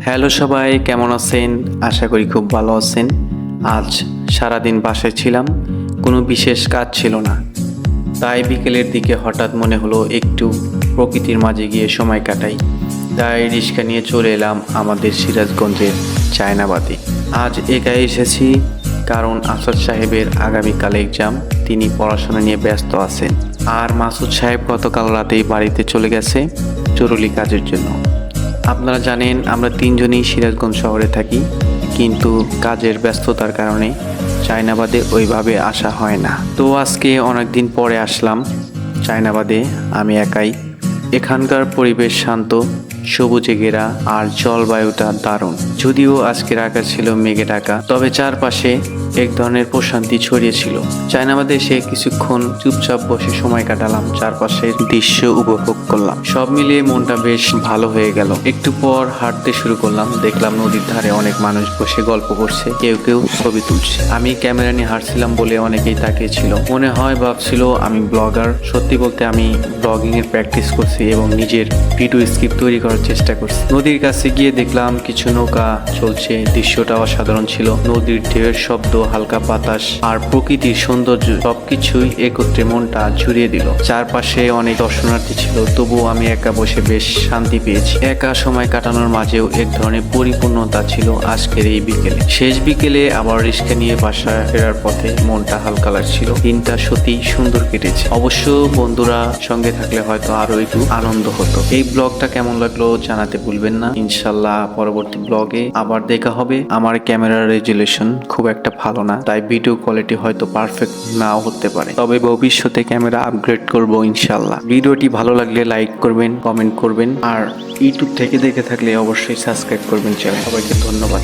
Hello সবাই, কেমন আছেন? আশা করি খুব ভালো আছেন। আজ সারাদিন বাসায় ছিলাম, কোনো বিশেষ কাজ ছিল না। তাই বিকেলের দিকে হঠাৎ মনে হলো একটু প্রকৃতির মাঝে গিয়ে সময় কাটাই। তাই রিক্সা নিয়ে চলে এলাম আমাদের সিরাজগঞ্জের চায়নাবাদে। আজ একাই এসেছি কারণ আসাদ সাহেবের আগামীকাল এক্সাম, তিনি পড়াশোনা নিয়ে ব্যস্ত আছেন। আর মাসুদ সাহেব গতকাল রাতেই বাড়িতে চলে গেছে জরুরি কাজের জন্য। আপনারা জানেন আমরা তিনজনই সিরাজগঞ্জ শহরে থাকি, কিন্তু কাজের ব্যস্ততার কারণে চায়নাবাদে ওইভাবে আসা হয় না। তো আজকে অনেক দিন পরে আসলাম চায়নাবাদে, আমি একাই। এখানকার পরিবেশ শান্ত, সবুজে ঘেরা আর জলবায়ুটা দারুণ। যদিও আজকের আকাশ ছিল মেঘে ঢাকা, তবে চারপাশে এক ধরনের প্রশান্তি ছড়িয়েছিল। চায়নাবাদে এসে কিছুক্ষণ চুপচাপ বসে সময় কাটালাম, চারপাশের দৃশ্য উপভোগ করলাম। সব মিলিয়ে মনটা বেশ ভালো হয়ে গেল। একটু পর হাঁটতে শুরু করলাম, দেখলাম নদীর ধারে অনেক মানুষ বসে গল্প করছে, কেউ কেউ ছবি তুলছে। আমি ক্যামেরা নিয়ে হাঁটছিলাম বলে অনেকেই তাকিয়েছিল, মনে হয় ভাবছিল আমি ব্লগার। সত্যি বলতে আমি ব্লগিং এর প্র্যাকটিস করছি এবং নিজের ভিডিও স্ক্রিপ্ট তৈরি করার চেষ্টা করছি। নদীর কাছে গিয়ে দেখলাম কিছু নৌকা চলছে, দৃশ্যটা অসাধারণ ছিল। নদীর ঢেউয়ের শব্দ, হালকা বাতাস আর প্রকৃতির সৌন্দর্য সবকিছুই একত্রে মনটা জুড়িয়ে দিল। চারপাশে অনেক দর্শনার্থী ছিল, তবুও আমি একা বসে বেশ শান্তি পেয়েছি। একা সময় কাটানোর মাঝেও এক ধরনের পরিপূর্ণতা ছিল আজকের এই বিকেলে। শেষ বিকেলে আবার রিক্সা নিয়ে বাসায় ফেরার পথে মনটা হালকা লাগছিল। দিনটা সত্যি সুন্দর কেটেছে। অবশ্য বন্ধুরা সঙ্গে থাকলে হয়তো আরো একটু আনন্দ হতো। এই ব্লগটা কেমন লাগলো জানাতে ভুলবেন না। ইনশাল্লাহ পরবর্তী ব্লগে আবার দেখা হবে। আমার ক্যামেরার রেজুলেশন খুব একটা ভালো না, তাই ভিডিও কোয়ালিটি হয়তো পারফেক্ট নাও হতে পারে, তবে ভবিষ্যতে ক্যামেরা আপগ্রেড করব ইনশাল্লাহ। ভিডিওটি ভালো লাগলে লাইক করবেন, কমেন্ট করবেন, আর ইউটিউব থেকে দেখে থাকলে অবশ্যই সাবস্ক্রাইব করবেন চ্যানেল। সবাইকে ধন্যবাদ।